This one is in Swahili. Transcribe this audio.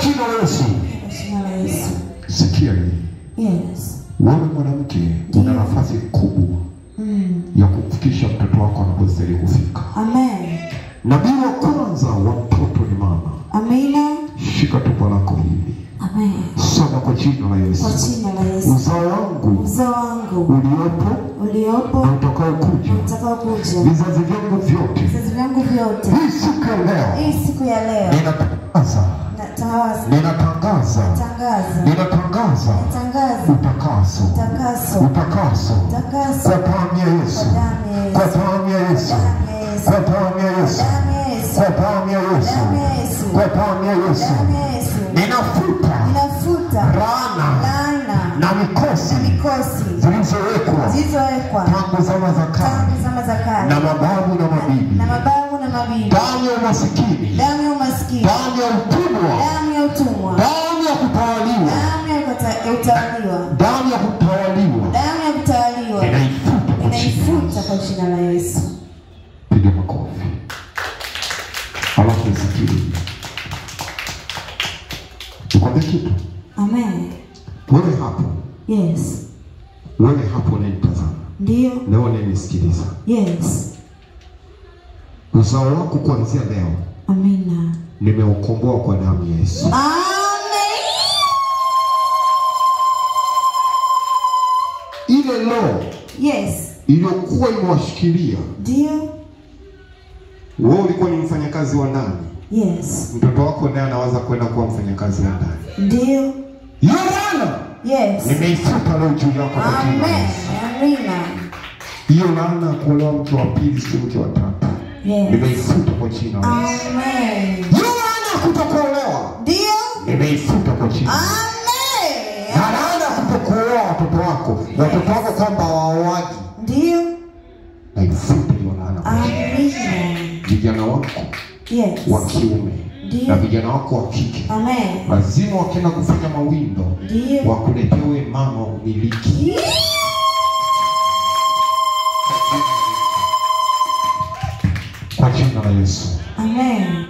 jina la Yesu. Kwa jina la Yesu. Sikia hii. Yes. Wewe mwanamke una nafasi kubwa ya kufikisha mtoto wako anapostahili kufika. Amen. Nabii wa kwanza wa mtoto ni mama. Amina. Shika tumbo lako hivi. Amen. Soma kwa jina la Yesu. Kwa jina la Yesu. Uzao wangu uliopo na utakao kuja. Vizazi vyangu vyote. Hii siku ya leo. Ninatangaza utakaso kwa damu ya Yesu, kwa damu ya Yesu, kwa damu ya Yesu, kwa damu ya Yesu, kwa damu ya Yesu. Ninafuta laana na mikosi zilizowekwa tangu zama za kale na mababu na mabibi. Damu ya umasikini, damu ya utumwa, damu ya kutawaliwa, damu ya kutawaliwa, ninaifuta kwa jina la Yesu. Piga makofi. Alafu usikilize. Ukwambie kitu. Amen. Wewe hapo. Yes. Wewe hapo unanitazama. Ndio. Leo unanisikiliza. Yes. Uzao wako kuanzia leo. Amina. Nimeukomboa kwa damu ya Yesu. Amen. Ile roho. Yes. Iliyokuwa imewashikilia. Ndio. Wewe ulikuwa ni mfanyakazi wa ndani. Yes. Mtoto wako naye anawaza kwenda kuwa mfanyakazi wa ndani. Ndio. Laana. Yes. Nimeifuta leo juu yako kwa jina. Amen. Amina. Hiyo laana kuolewa mke wa pili si mke wa tatu. Yes. Nimeifuta kwa jina la Yesu. Amen. Hiyo laana kutokuolewa. Ndio. Nimeifuta kwa jina. Amen. Laana kutokuoa watoto wako. Watoto wako kwamba hawaoaji. Ndio. Naifuta hiyo laana. Amina. Vijana wako. Yes. Wa kiume. Na vijana wako wa kike. Amen. Lazima wakienda kufanya mawindo. Ndio. Wakuletewe mama umiliki. Kwa jina la Yesu. Amen.